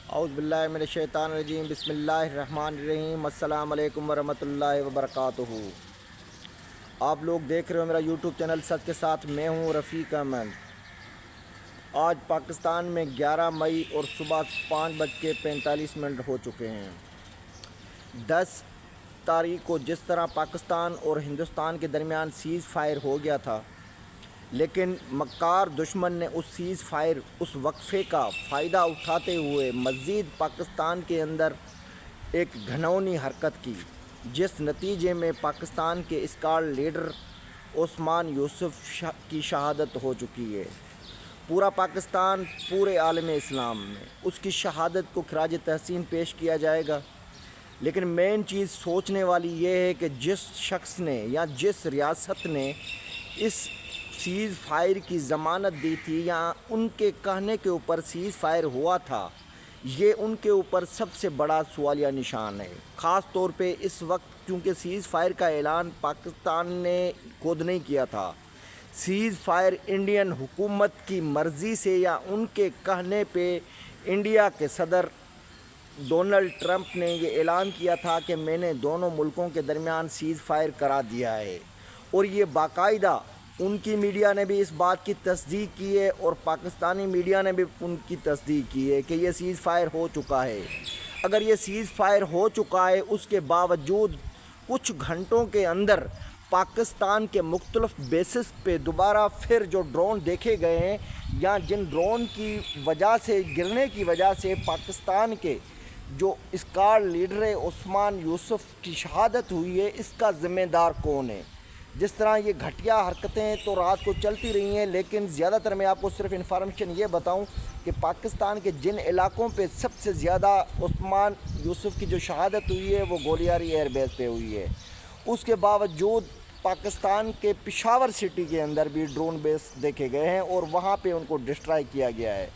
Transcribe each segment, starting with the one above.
اعوذ باللہ من الشیطان الرجیم بسم اللہ الرحمن الرحیم السلام علیکم ورحمۃ اللہ وبرکاتہ۔ آپ لوگ دیکھ رہے ہو میرا یوٹیوب چینل سچ کے ساتھ، میں ہوں رفیق احمد۔ آج پاکستان میں 11 مئی اور صبح 5:45 ہو چکے ہیں۔ 10 تاریخ کو جس طرح پاکستان اور ہندوستان کے درمیان سیز فائر ہو گیا تھا، لیکن مکار دشمن نے اس سیز فائر اس وقفے کا فائدہ اٹھاتے ہوئے مزید پاکستان کے اندر ایک گھناؤنی حرکت کی، جس نتیجے میں پاکستان کے اسکار لیڈر عثمان یوسف کی شہادت ہو چکی ہے۔ پورا پاکستان، پورے عالم اسلام میں اس کی شہادت کو خراج تحسین پیش کیا جائے گا، لیکن مین چیز سوچنے والی یہ ہے کہ جس شخص نے یا جس ریاست نے اس سیز فائر کی ضمانت دی تھی یا ان کے کہنے کے اوپر سیز فائر ہوا تھا، یہ ان کے اوپر سب سے بڑا سوالیہ نشان ہے۔ خاص طور پہ اس وقت کیونکہ سیز فائر کا اعلان پاکستان نے خود نہیں کیا تھا، سیز فائر انڈین حکومت کی مرضی سے یا ان کے کہنے پہ انڈیا کے صدر ڈونلڈ ٹرمپ نے یہ اعلان کیا تھا کہ میں نے دونوں ملکوں کے درمیان سیز فائر کرا دیا ہے، اور یہ باقاعدہ ان کی میڈیا نے بھی اس بات کی تصدیق کی ہے اور پاکستانی میڈیا نے بھی ان کی تصدیق کی ہے کہ یہ سیز فائر ہو چکا ہے۔ اگر یہ سیز فائر ہو چکا ہے، اس کے باوجود کچھ گھنٹوں کے اندر پاکستان کے مختلف بیسز پہ دوبارہ پھر جو ڈرون دیکھے گئے ہیں یا جن ڈرون کی وجہ سے گرنے کی وجہ سے پاکستان کے جو اسکار لیڈر عثمان یوسف کی شہادت ہوئی ہے، اس کا ذمہ دار کون ہے؟ جس طرح یہ گھٹیا حرکتیں تو رات کو چلتی رہی ہیں، لیکن زیادہ تر میں آپ کو صرف انفارمیشن یہ بتاؤں کہ پاکستان کے جن علاقوں پہ سب سے زیادہ عثمان یوسف کی جو شہادت ہوئی ہے وہ گولیاری ایئر بیس پہ ہوئی ہے۔ اس کے باوجود پاکستان کے پشاور سٹی کے اندر بھی ڈرون بیس دیکھے گئے ہیں اور وہاں پہ ان کو ڈسٹرائی کیا گیا ہے۔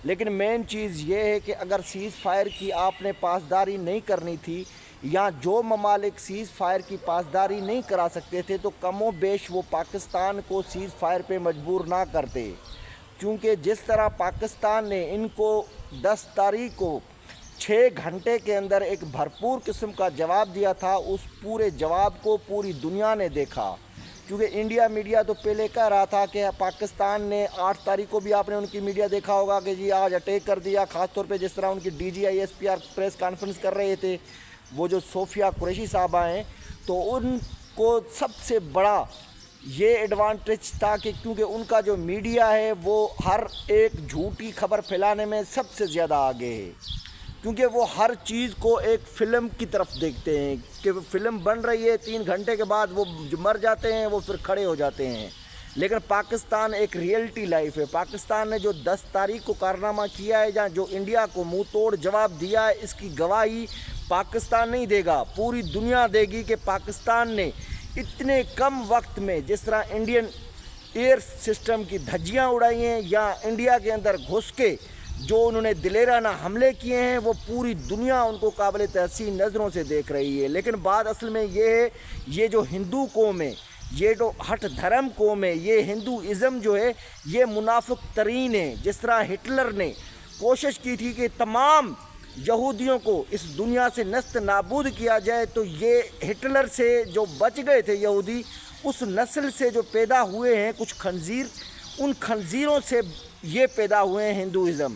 لیکن مین چیز یہ ہے کہ اگر سیز فائر کی آپ نے پاسداری نہیں کرنی تھی یا جو ممالک سیز فائر کی پاسداری نہیں کرا سکتے تھے تو کم و بیش وہ پاکستان کو سیز فائر پہ مجبور نہ کرتے، کیونکہ جس طرح پاکستان نے ان کو 10 تاریخ کو 6 گھنٹے کے اندر ایک بھرپور قسم کا جواب دیا تھا، اس پورے جواب کو پوری دنیا نے دیکھا۔ کیونکہ انڈیا میڈیا تو پہلے کہہ رہا تھا کہ پاکستان نے 8 تاریخ کو بھی آپ نے ان کی میڈیا دیکھا ہوگا کہ جی آج اٹیک کر دیا، خاص طور پہ جس طرح ان کی D G I S P R press conference کر رہے تھے وہ جو صوفیہ قریشی صاحبہ ہیں، تو ان کو سب سے بڑا یہ ایڈوانٹیج تھا کہ کیونکہ ان کا جو میڈیا ہے وہ ہر ایک جھوٹی خبر پھیلانے میں سب سے زیادہ آگے ہے، کیونکہ وہ ہر چیز کو ایک فلم کی طرف دیکھتے ہیں کہ فلم بن رہی ہے، 3 گھنٹے کے بعد وہ جو مر جاتے ہیں وہ پھر کھڑے ہو جاتے ہیں۔ لیکن پاکستان ایک ریئلٹی لائف ہے۔ پاکستان نے جو 10 تاریخ کو کارنامہ کیا ہے یا جو انڈیا کو منہ توڑ جواب دیا ہے، اس کی گواہی پاکستان نہیں دے گا، پوری دنیا دے گی کہ پاکستان نے اتنے کم وقت میں جس طرح انڈین ایئر سسٹم کی دھجیاں اڑائی ہیں یا انڈیا کے اندر گھس کے جو انہوں نے دلیرانہ حملے کیے ہیں، وہ پوری دنیا ان کو قابل تحسین نظروں سے دیکھ رہی ہے۔ لیکن بات اصل میں یہ ہے، یہ جو ہندو قوم ہے، یہ جو ہٹ دھرم قوم ہے، یہ ہندوازم جو ہے یہ منافق ترین ہے۔ جس طرح ہٹلر نے کوشش کی تھی کہ تمام یہودیوں کو اس دنیا سے نیست نابود کیا جائے، تو یہ ہٹلر سے جو بچ گئے تھے یہودی، اس نسل سے جو پیدا ہوئے ہیں کچھ خنزیر، ان خنزیروں سے یہ پیدا ہوئے ہیں ہندوازم۔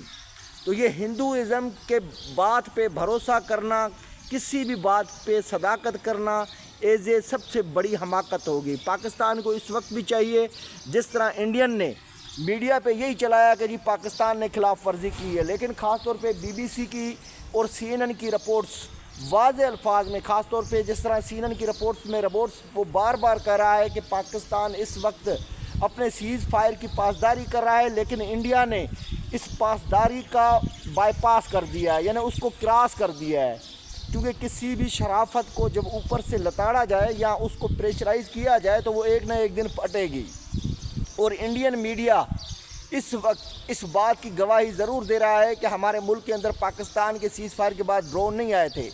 تو یہ ہندوازم کے بات پہ بھروسہ کرنا، کسی بھی بات پہ صداقت کرنا سب سے بڑی حماقت ہوگی۔ پاکستان کو اس وقت بھی چاہیے، جس طرح انڈین نے میڈیا پہ یہی چلایا کہ جی پاکستان نے خلاف ورزی کی ہے، لیکن خاص طور پہ بی بی سی کی اور سی این این کی رپورٹس واضح الفاظ میں، خاص طور پہ جس طرح سی این این کی رپورٹس وہ بار بار کہہ رہا ہے کہ پاکستان اس وقت اپنے سیز فائر کی پاسداری کر رہا ہے، لیکن انڈیا نے اس پاسداری کا بائی پاس کر دیا ہے، یعنی اس کو کراس کر دیا ہے۔ کیونکہ کسی بھی شرافت کو جب اوپر سے لتاڑا جائے یا اس کو پریشرائز کیا جائے تو وہ ایک نہ ایک دن پھٹے گی، اور انڈین میڈیا اس وقت اس بات کی گواہی ضرور دے رہا ہے کہ ہمارے ملک کے اندر پاکستان کے سیز فائر کے بعد ڈرون نہیں آئے تھے،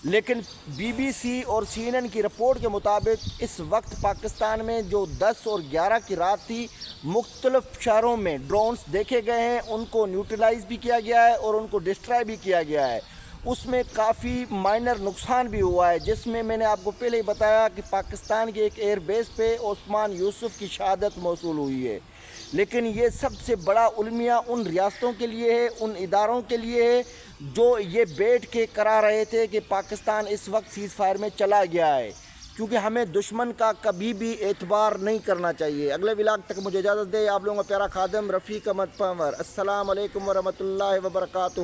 لیکن بی بی سی اور سی این این کی رپورٹ کے مطابق اس وقت پاکستان میں جو 10 اور 11 کی رات تھی، مختلف شہروں میں ڈرونز دیکھے گئے ہیں، ان کو نیوٹرلائز بھی کیا گیا ہے اور ان کو ڈسٹرائی بھی کیا گیا ہے۔ اس میں کافی مائنر نقصان بھی ہوا ہے، جس میں نے آپ کو پہلے ہی بتایا کہ پاکستان کے ایک ایئر بیس پہ عثمان یوسف کی شہادت موصول ہوئی ہے۔ لیکن یہ سب سے بڑا المیہ ان ریاستوں کے لیے ہے، ان اداروں کے لیے ہے جو یہ بیٹھ کے کرا رہے تھے کہ پاکستان اس وقت سیز فائر میں چلا گیا ہے، کیونکہ ہمیں دشمن کا کبھی بھی اعتبار نہیں کرنا چاہیے۔ اگلے ولاگ تک مجھے اجازت دے، آپ لوگوں کا پیارا خادم رفیق احمد پنور۔ السلام علیکم ورحمۃ اللہ وبرکاتہ۔